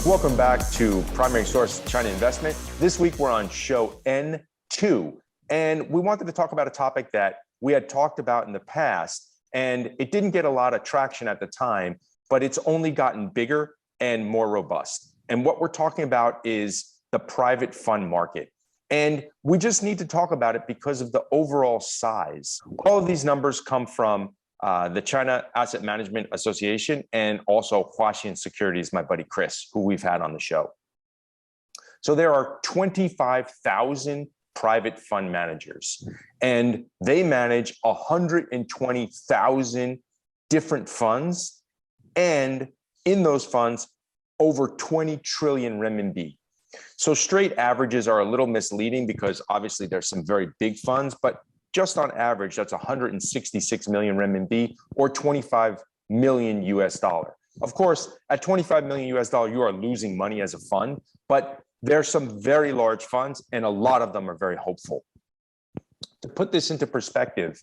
Welcome back to Primary Source China Investment. This week we're on show N2, and we wanted to talk about a topic that we had talked about in the past, and it didn't get a lot of traction at the time, but it's only gotten bigger and more robust. And what we're talking about is the private fund market. And we just need to talk about it because of the overall size. All of these numbers come from the China Asset Management Association and also Huaxian Securities, my buddy Chris, who we've had on the show. So there are 25,000 private fund managers, and they manage 120,000 different funds, and in those funds, over 20 trillion renminbi. So straight averages are a little misleading because obviously there's some very big funds, but just on average, that's 166 million renminbi or 25 million US dollar. Of course, at 25 million US dollar, you are losing money as a fund, but there's some very large funds and a lot of them are very hopeful. To put this into perspective,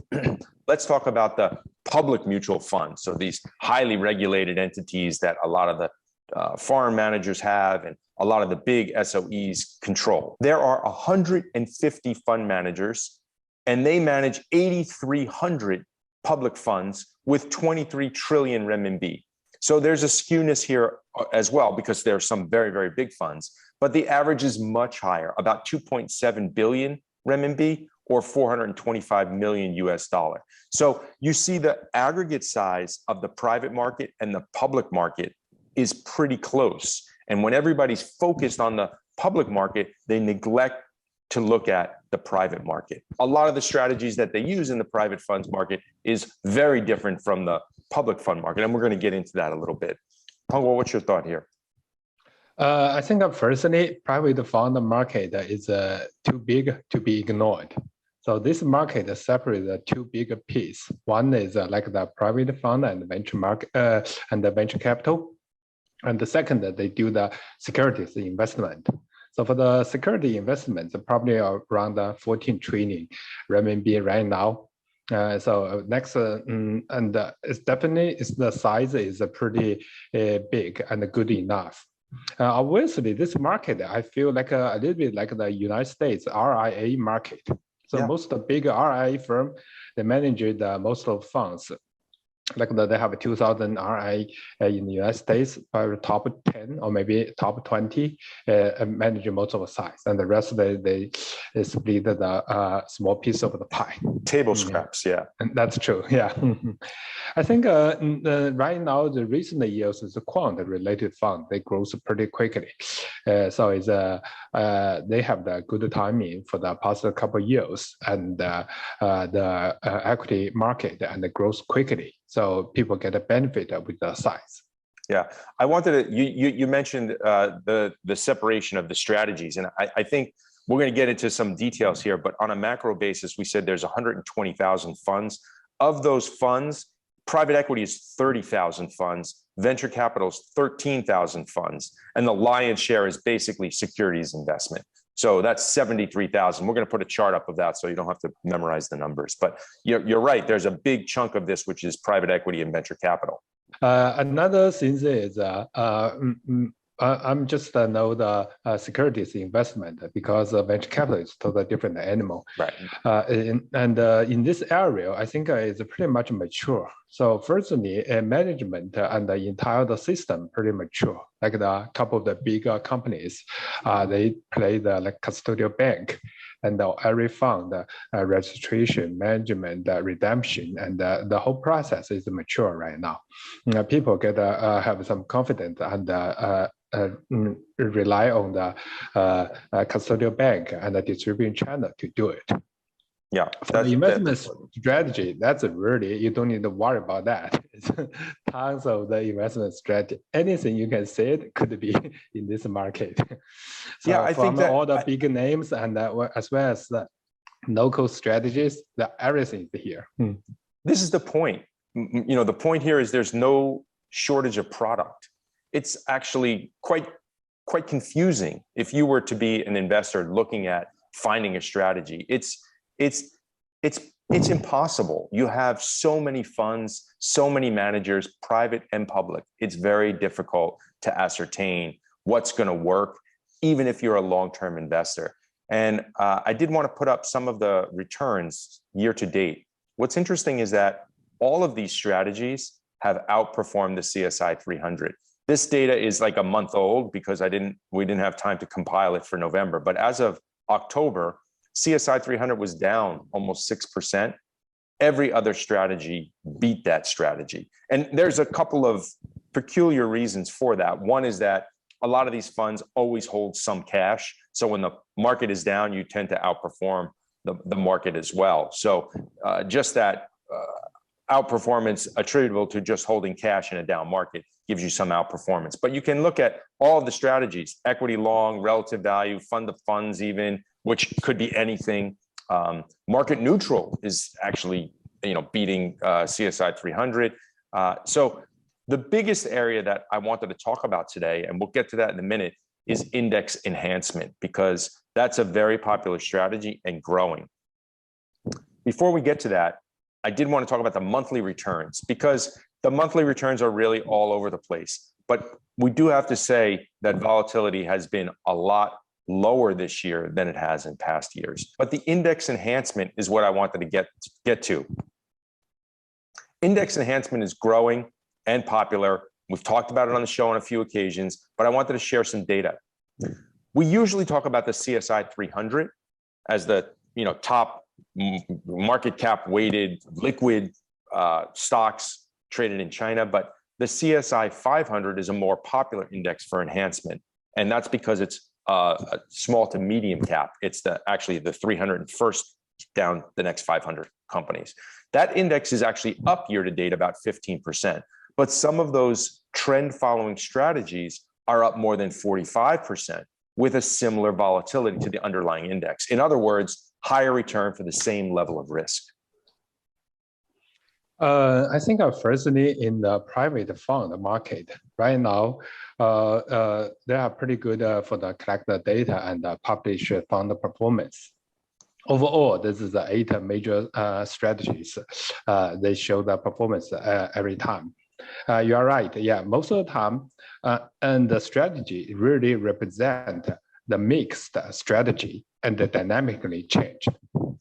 let's talk about the public mutual funds. So these highly regulated entities that a lot of the foreign managers have and a lot of the big SOEs control. There are 150 fund managers, and they manage 8,300 public funds with 23 trillion renminbi. So there's a skewness here as well because there are some very, very big funds, but the average is much higher, about 2.7 billion renminbi or 425 million US dollar. So you see the aggregate size of the private market and the public market is pretty close. And when everybody's focused on the public market, they neglect to look at the private market. A lot of the strategies that they use in the private funds market is very different from the public fund market. And we're going to get into that a little bit. Peng.guo, what's your thought here? I think personally, private fund market is too big to be ignored. So this market separates two big pieces. One is like the private fund and venture market and the venture capital. And the second, they do the securities investment. So for the security investments, probably around 14 trillion renminbi right now. So next, and it's definitely the size is pretty big and good enough. Obviously, this market, I feel like a little bit like the United States RIA market. So most of the big RIA firm, they manage most of funds. Like they have 2,000 RIA in the United States, but top 10 or maybe top 20 manage most of the size, and the rest they split the small piece of the pie. Table scraps, yeah. And that's true, yeah. I think right now the recent years is a quant-related fund. They grow pretty quickly, so it's they have the good timing for the past couple of years, and the equity market and it grows quickly. So people get a benefit with the size. Yeah, I wanted to, you mentioned the separation of the strategies. And I think we're going to get into some details here, but on a macro basis, we said there's 120,000 funds. Of those funds, private equity is 30,000 funds, venture capital is 13,000 funds, and the lion's share is basically securities investment. So that's 73,000. We're going to put a chart up of that so you don't have to memorize the numbers. But you're right. There's a big chunk of this, which is private equity and venture capital. Another thing is I'm just know the securities investment because venture capital is totally different animal. Right. In this area, I think it's pretty much mature. So firstly, management and the entire system pretty mature. Like the couple of the bigger companies, they play the custodial bank, and every fund registration, management, redemption, and the whole process is mature right now. People get have some confidence and rely on the custodial bank and the distribution channel to do it. Yeah, for the investment strategy, that's really, you don't need to worry about that. It's tons of the investment strategy. Anything you can say it could be in this market. So yeah, I think that all the big names and as well as the local strategies, everything is here. This is the point. You know, the point here is there's no shortage of product. It's actually quite confusing if you were to be an investor looking at finding a strategy. It's impossible. You have so many funds, so many managers, private and public. It's very difficult to ascertain what's going to work, even if you're a long-term investor. And I did want to put up some of the returns year to date. What's interesting is that all of these strategies have outperformed the CSI 300. This data is like a month old because we didn't have time to compile it for November. But as of October, CSI 300 was down almost 6%. Every other strategy beat that strategy. And there's a couple of peculiar reasons for that. One is that a lot of these funds always hold some cash. So when the market is down, you tend to outperform the market as well. So just that outperformance attributable to just holding cash in a down market gives you some outperformance. But you can look at all of the strategies: equity long, relative value, fund of funds even, which could be anything. Market neutral is actually, beating CSI 300. So the biggest area that I wanted to talk about today, and we'll get to that in a minute, is index enhancement, because that's a very popular strategy and growing. Before we get to that, I did want to talk about the monthly returns, because the monthly returns are really all over the place. But we do have to say that volatility has been a lot lower this year than it has in past years. But the index enhancement is what I wanted to get to. Index enhancement is growing and popular. We've talked about it on the show on a few occasions, but I wanted to share some data. We usually talk about the CSI 300 as the top market cap weighted liquid stocks traded in China, but the CSI 500 is a more popular index for enhancement, and that's because it's a small to medium cap. It's actually the 301st down the next 500 companies. That index is actually up year to date about 15%, but some of those trend following strategies are up more than 45% with a similar volatility to the underlying index. In other words, higher return for the same level of risk. I think firstly, in the private fund market right now, they are pretty good for the collect the data and publish fund performance. Overall, this is the 8 major strategies. They show the performance every time. You are right. Yeah, most of the time, and the strategy really represent the mixed strategy and the dynamically changed.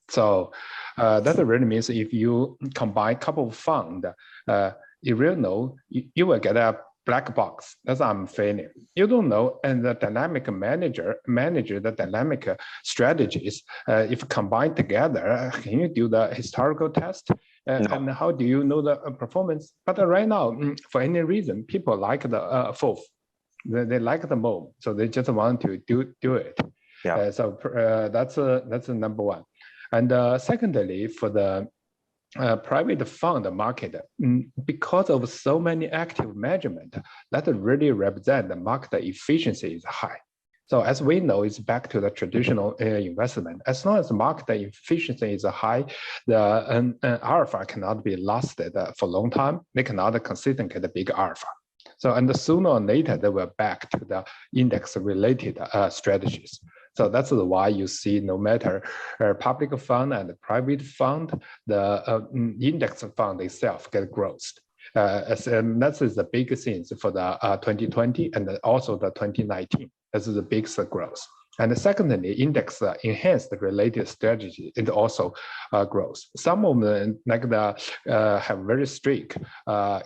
So that really means if you combine a couple of funds, you really know you will get a black box. That's what I'm feeling. You don't know, and the dynamic manage the dynamic strategies. If combined together, can you do the historical test? No. And how do you know the performance? But right now, for any reason, people like the fourth. They like the more, so they just want to do it. Yeah. So that's number one. And secondly, for the private fund market, because of so many active measurement, that really represent the market efficiency is high. So as we know, it's back to the traditional investment. As long as the market efficiency is high, the alpha cannot be lasted for a long time. They cannot consistently get a big alpha. So, and sooner or later, they will back to the index-related strategies. So that's why you see no matter public fund and private fund, the index fund itself get growth. And that is the big things for the 2020 and also the 2019. This is the biggest growth. And secondly, index enhanced related strategy, it also grows. Some of them like have very strict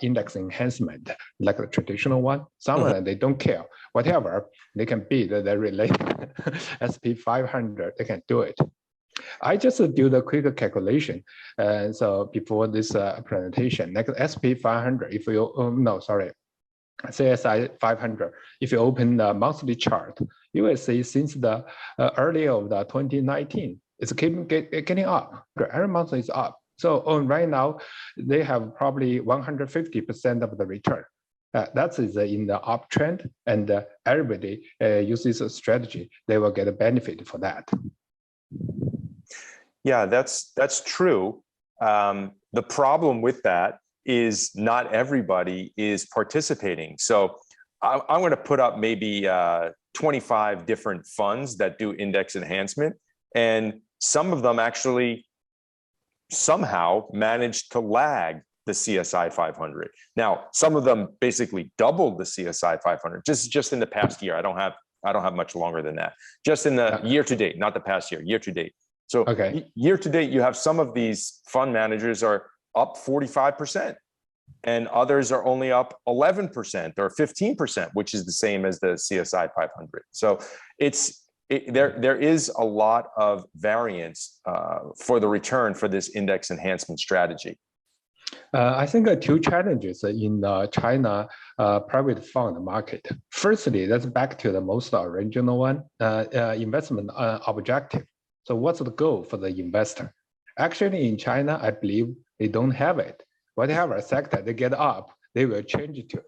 index enhancement, like the traditional one. Some of them, they don't care. Whatever, they can beat the related SP 500, they can do it. I just do the quick calculation. So before this presentation, like SP 500, if you, CSI 500, if you open the monthly chart, you will see since the early of the 2019, it's keeping getting up. Every month is up. So right now, they have probably 150% of the return. That is in the uptrend, and everybody uses a strategy. They will get a benefit for that. Yeah, that's true. The problem with that is not everybody is participating. So I'm going to put up maybe 25 different funds that do index enhancement, and some of them actually somehow manage to lag the CSI 500. Now, some of them basically doubled the CSI 500 just in the past year. I don't have much longer than that. Just in the year to date, not the past year, year to date. So year to date, you have some of these fund managers are up 45%, and others are only up 11% or 15%, which is the same as the CSI 500. So there is a lot of variance for the return for this index enhancement strategy. I think two challenges in China private fund market. Firstly, that's back to the most original one, investment objective. So what's the goal for the investor? Actually, in China, I believe they don't have it. Whatever sector they get up, they will change it to it.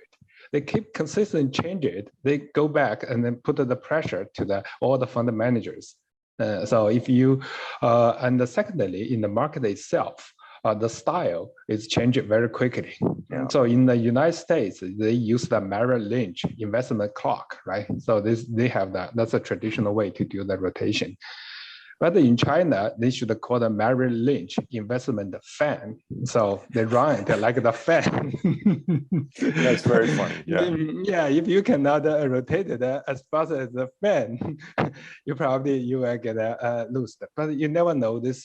They keep consistently change it. They go back and then put the pressure to all the fund managers. So if you, and secondly, in the market itself, the style is changing very quickly. Yeah. So in the United States, they use the Merrill Lynch investment clock, right? So they have that. That's a traditional way to do the rotation. But in China, they should call the Merrill Lynch investment fan. So they run it like the fan. That's very funny. Yeah. Yeah. If you cannot rotate it as fast as the fan, you will get loose. But you never know this.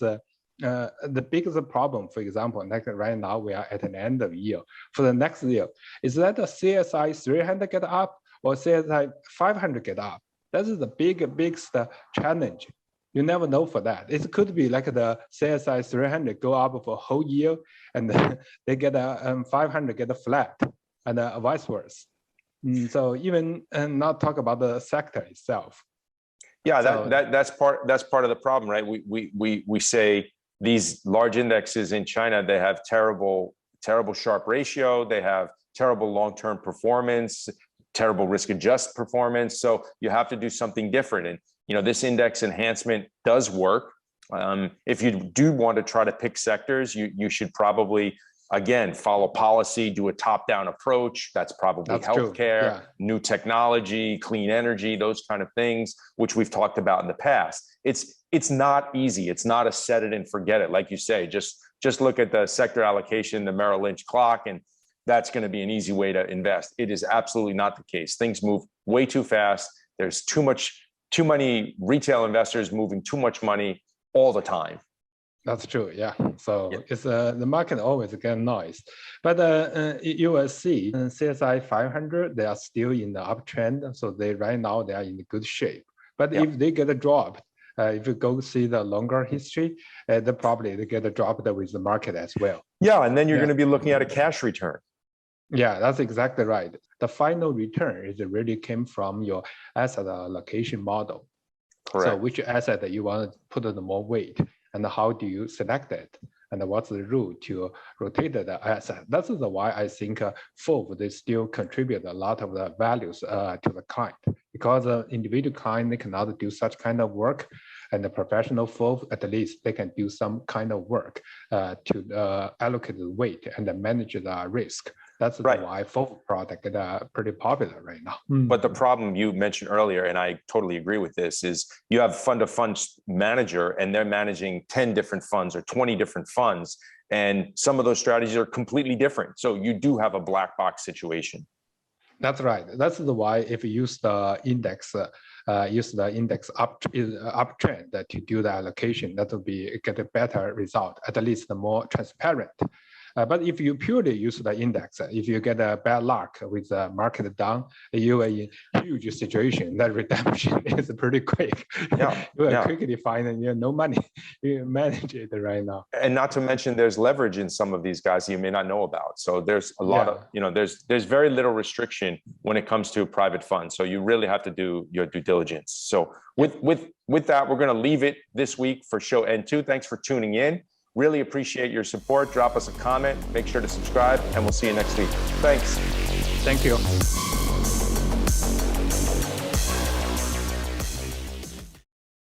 The biggest problem, for example, like right now we are at an end of year. For the next year, is that the CSI 300 get up or CSI 500 get up? That is the biggest challenge. You never know for that. It could be like the CSI 300 go up for a whole year, and they get a 500 get a flat, and vice versa. So even not talk about the sector itself. Yeah, that's part of the problem, right? We say these large indexes in China, they have terrible Sharpe ratio, they have terrible long-term performance, terrible risk-adjusted performance. So you have to do something different. And this index enhancement does work. If you do want to try to pick sectors, you should probably, again, follow policy, do a top-down approach. That's probably healthcare, new technology, clean energy, those kind of things, which we've talked about in the past. It's not easy. It's not a set it and forget it. Like you say, just look at the sector allocation, the Merrill Lynch clock, and that's going to be an easy way to invest. It is absolutely not the case. Things move way too fast. There's too many retail investors moving too much money all the time. That's true, yeah. So it's the market always get noise, but you will see CSI 500, they are still in the uptrend. So right now they are in good shape. But if they get a drop, if you go see the longer history, they get a drop with the market as well. Yeah, and then you're going to be looking at a cash return. Yeah, that's exactly right. The final return really came from your asset allocation model. Correct. So which asset that you want to put in more weight, and how do you select it, and what's the rule to rotate the asset? That's why I think FOF, they still contribute a lot of the values to the client, because individual client, they cannot do such kind of work, and the professional FOF, at least they can do some kind of work to allocate the weight and manage the risk. That's why FOF product is pretty popular right now. But the problem you mentioned earlier, and I totally agree with this, is you have fund-of-funds manager, and they're managing 10 different funds or 20 different funds, and some of those strategies are completely different. So you do have a black box situation. That's right. That's why if you use the index, uptrend to do the allocation, that will get a better result, at least the more transparent. But if you purely use the index, if you get a bad luck with the market down, you are in huge situation. That redemption is pretty quick. Yeah, you will quickly find no money. You manage it right now. And not to mention, there's leverage in some of these guys you may not know about. So there's a lot of, there's very little restriction when it comes to private funds. So you really have to do your due diligence. So with that, we're going to leave it this week for show N2. Thanks for tuning in. Really appreciate your support. Drop us a comment, make sure to subscribe, and we'll see you next week. Thanks. Thank you.